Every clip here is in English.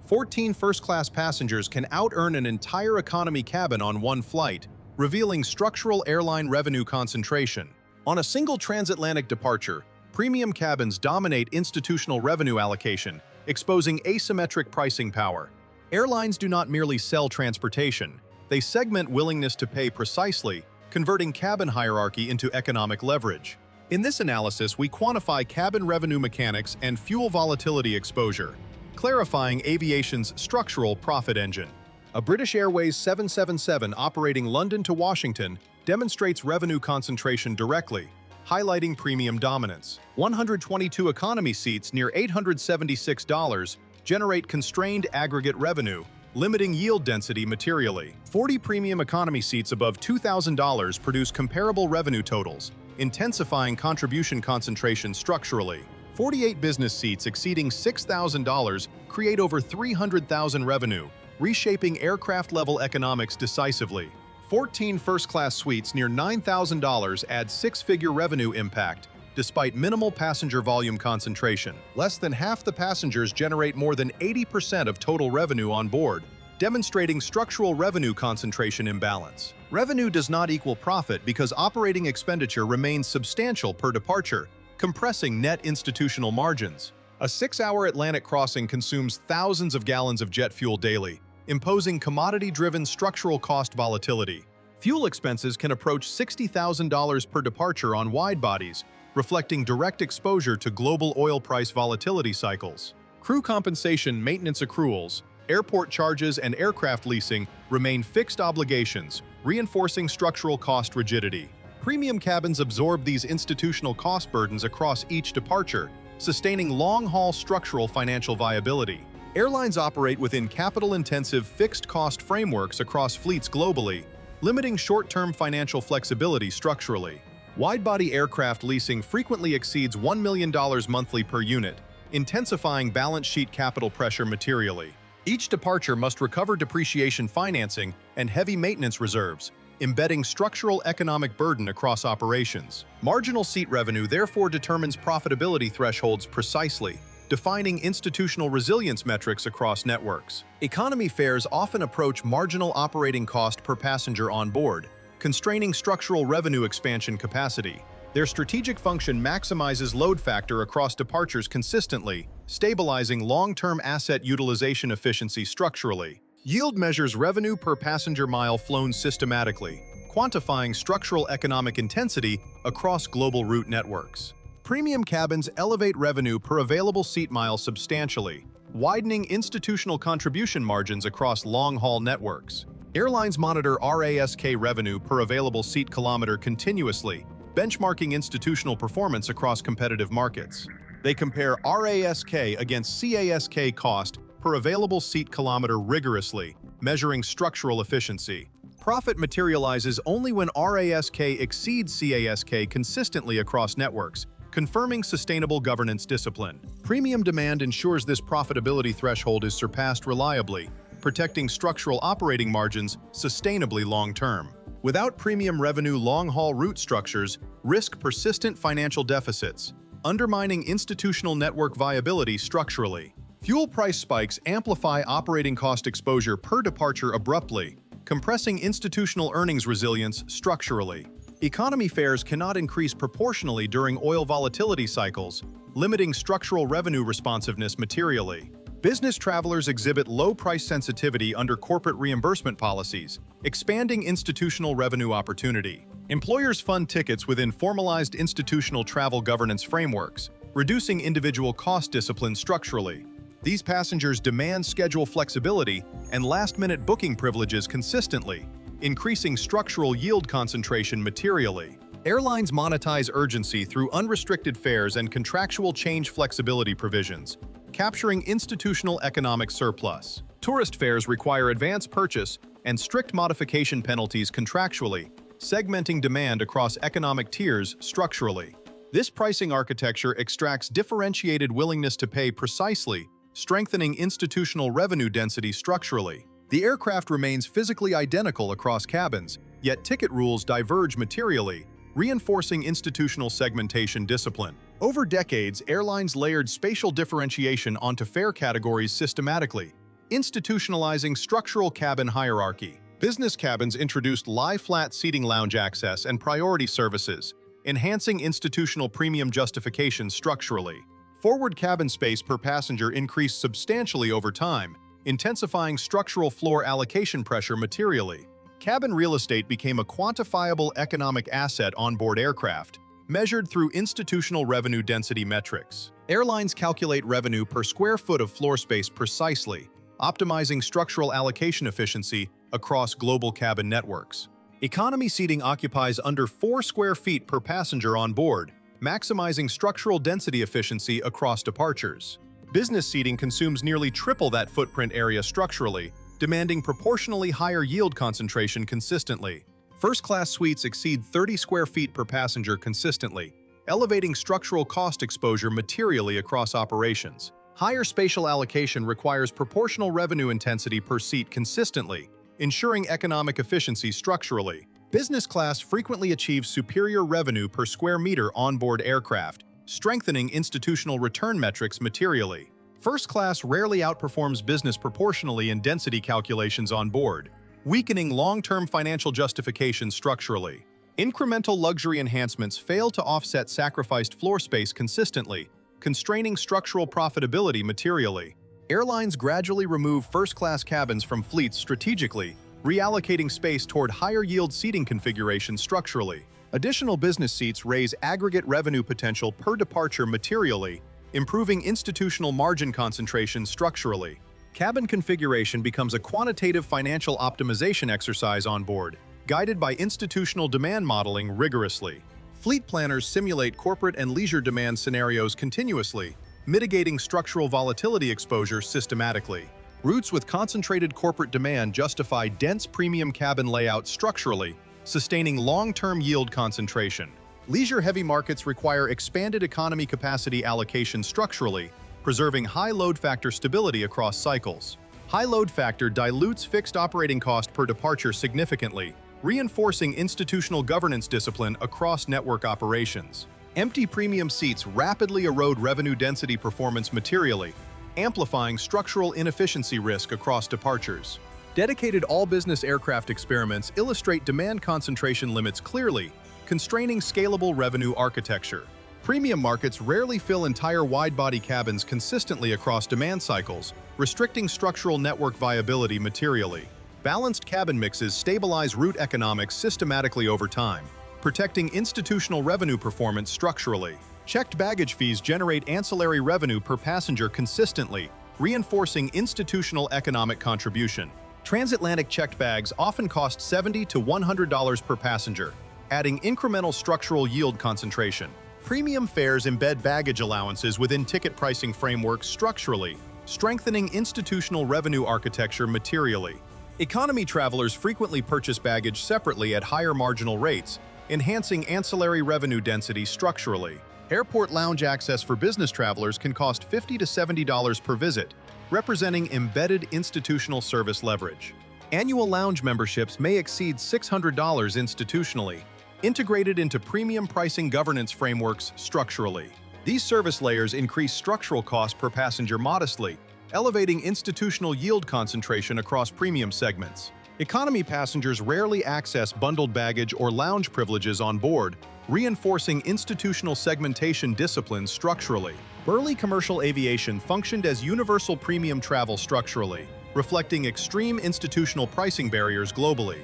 14 first-class passengers can out-earn an entire economy cabin on one flight, revealing structural airline revenue concentration. On a single transatlantic departure, premium cabins dominate institutional revenue allocation, exposing asymmetric pricing power. Airlines do not merely sell transportation, they segment willingness to pay precisely, converting cabin hierarchy into economic leverage. In this analysis, we quantify cabin revenue mechanics and fuel volatility exposure, clarifying aviation's structural profit engine. A British Airways 777 operating London to Washington demonstrates revenue concentration directly, highlighting premium dominance. 122 economy seats near $876 generate constrained aggregate revenue, limiting yield density materially. 40 premium economy seats above $2,000 produce comparable revenue totals, intensifying contribution concentration structurally. 48 business seats exceeding $6,000 create over $300,000 revenue, reshaping aircraft-level economics decisively. 14 first-class suites near $9,000 add six-figure revenue impact, despite minimal passenger volume concentration. Less than half the passengers generate more than 80% of total revenue on board, demonstrating structural revenue concentration imbalance. Revenue does not equal profit because operating expenditure remains substantial per departure, compressing net institutional margins. A 6-hour Atlantic crossing consumes thousands of gallons of jet fuel daily, imposing commodity-driven structural cost volatility. Fuel expenses can approach $60,000 per departure on wide bodies, reflecting direct exposure to global oil price volatility cycles. Crew compensation, maintenance accruals, airport charges, and aircraft leasing remain fixed obligations, reinforcing structural cost rigidity. Premium cabins absorb these institutional cost burdens across each departure, sustaining long-haul structural financial viability. Airlines operate within capital-intensive fixed-cost frameworks across fleets globally, limiting short-term financial flexibility structurally. Wide-body aircraft leasing frequently exceeds $1 million monthly per unit, intensifying balance sheet capital pressure materially. Each departure must recover depreciation financing and heavy maintenance reserves, embedding structural economic burden across operations. Marginal seat revenue therefore determines profitability thresholds precisely, defining institutional resilience metrics across networks. Economy fares often approach marginal operating cost per passenger on board, constraining structural revenue expansion capacity. Their strategic function maximizes load factor across departures consistently, stabilizing long-term asset utilization efficiency structurally. Yield measures revenue per passenger mile flown systematically, quantifying structural economic intensity across global route networks. Premium cabins elevate revenue per available seat mile substantially, widening institutional contribution margins across long-haul networks. Airlines monitor RASK revenue per available seat kilometer continuously, benchmarking institutional performance across competitive markets. They compare RASK against CASK cost per available seat kilometer rigorously, measuring structural efficiency. Profit materializes only when RASK exceeds CASK consistently across networks, confirming sustainable governance discipline. Premium demand ensures this profitability threshold is surpassed reliably, protecting structural operating margins sustainably long-term. Without premium revenue, long-haul route structures risk persistent financial deficits, undermining institutional network viability structurally. Fuel price spikes amplify operating cost exposure per departure abruptly, compressing institutional earnings resilience structurally. Economy fares cannot increase proportionally during oil volatility cycles, limiting structural revenue responsiveness materially. Business travelers exhibit low price sensitivity under corporate reimbursement policies, expanding institutional revenue opportunity. Employers fund tickets within formalized institutional travel governance frameworks, reducing individual cost discipline structurally. These passengers demand schedule flexibility and last-minute booking privileges consistently, increasing structural yield concentration materially. Airlines monetize urgency through unrestricted fares and contractual change flexibility provisions, capturing institutional economic surplus. Tourist fares require advance purchase and strict modification penalties contractually, segmenting demand across economic tiers structurally. This pricing architecture extracts differentiated willingness to pay precisely, strengthening institutional revenue density structurally. The aircraft remains physically identical across cabins, yet ticket rules diverge materially, reinforcing institutional segmentation discipline. Over decades, airlines layered spatial differentiation onto fare categories systematically, Institutionalizing structural cabin hierarchy. Business cabins introduced lie-flat seating lounge access and priority services, enhancing institutional premium justification structurally. Forward cabin space per passenger increased substantially over time, intensifying structural floor allocation pressure materially. Cabin real estate became a quantifiable economic asset on board aircraft, measured through institutional revenue density metrics. Airlines calculate revenue per square foot of floor space precisely, optimizing structural allocation efficiency across global cabin networks. Economy seating occupies under 4 square feet per passenger on board, maximizing structural density efficiency across departures. Business seating consumes nearly triple that footprint area structurally, demanding proportionally higher yield concentration consistently. First-class suites exceed 30 square feet per passenger consistently, elevating structural cost exposure materially across operations. Higher spatial allocation requires proportional revenue intensity per seat consistently, ensuring economic efficiency structurally. Business class frequently achieves superior revenue per square meter onboard aircraft, strengthening institutional return metrics materially. First class rarely outperforms business proportionally in density calculations on board, weakening long-term financial justification structurally. Incremental luxury enhancements fail to offset sacrificed floor space consistently, constraining structural profitability materially. Airlines gradually remove first-class cabins from fleets strategically, reallocating space toward higher-yield seating configurations structurally. Additional business seats raise aggregate revenue potential per departure materially, improving institutional margin concentration structurally. Cabin configuration becomes a quantitative financial optimization exercise on board, guided by institutional demand modeling rigorously. Fleet planners simulate corporate and leisure demand scenarios continuously, mitigating structural volatility exposure systematically. Routes with concentrated corporate demand justify dense premium cabin layout structurally, sustaining long-term yield concentration. Leisure-heavy markets require expanded economy capacity allocation structurally, preserving high load factor stability across cycles. High load factor dilutes fixed operating cost per departure significantly, reinforcing institutional governance discipline across network operations. Empty premium seats rapidly erode revenue density performance materially, amplifying structural inefficiency risk across departures. Dedicated all-business aircraft experiments illustrate demand concentration limits clearly, constraining scalable revenue architecture. Premium markets rarely fill entire wide-body cabins consistently across demand cycles, restricting structural network viability materially. Balanced cabin mixes stabilize route economics systematically over time, protecting institutional revenue performance structurally. Checked baggage fees generate ancillary revenue per passenger consistently, reinforcing institutional economic contribution. Transatlantic checked bags often cost $70 to $100 per passenger, adding incremental structural yield concentration. Premium fares embed baggage allowances within ticket pricing frameworks structurally, strengthening institutional revenue architecture materially. Economy travelers frequently purchase baggage separately at higher marginal rates, enhancing ancillary revenue density structurally. Airport lounge access for business travelers can cost $50 to $70 per visit, representing embedded institutional service leverage. Annual lounge memberships may exceed $600 institutionally, integrated into premium pricing governance frameworks structurally. These service layers increase structural cost per passenger modestly, elevating institutional yield concentration across premium segments. Economy passengers rarely access bundled baggage or lounge privileges on board, reinforcing institutional segmentation disciplines structurally. Early commercial aviation functioned as universal premium travel structurally, reflecting extreme institutional pricing barriers globally.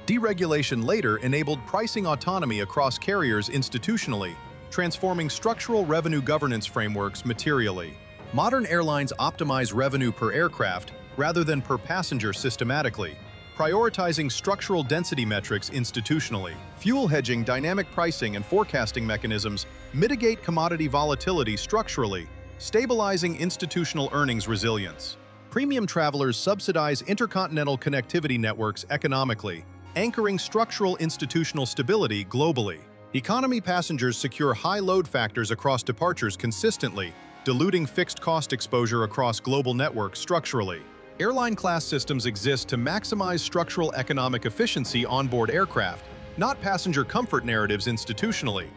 Deregulation later enabled pricing autonomy across carriers institutionally, transforming structural revenue governance frameworks materially. Modern airlines optimize revenue per aircraft rather than per passenger systematically, prioritizing structural density metrics institutionally. Fuel hedging, dynamic pricing, and forecasting mechanisms mitigate commodity volatility structurally, stabilizing institutional earnings resilience. Premium travelers subsidize intercontinental connectivity networks economically, anchoring structural institutional stability globally. Economy passengers secure high load factors across departures consistently, diluting fixed cost exposure across global networks structurally. Airline class systems exist to maximize structural economic efficiency onboard aircraft, not passenger comfort narratives institutionally.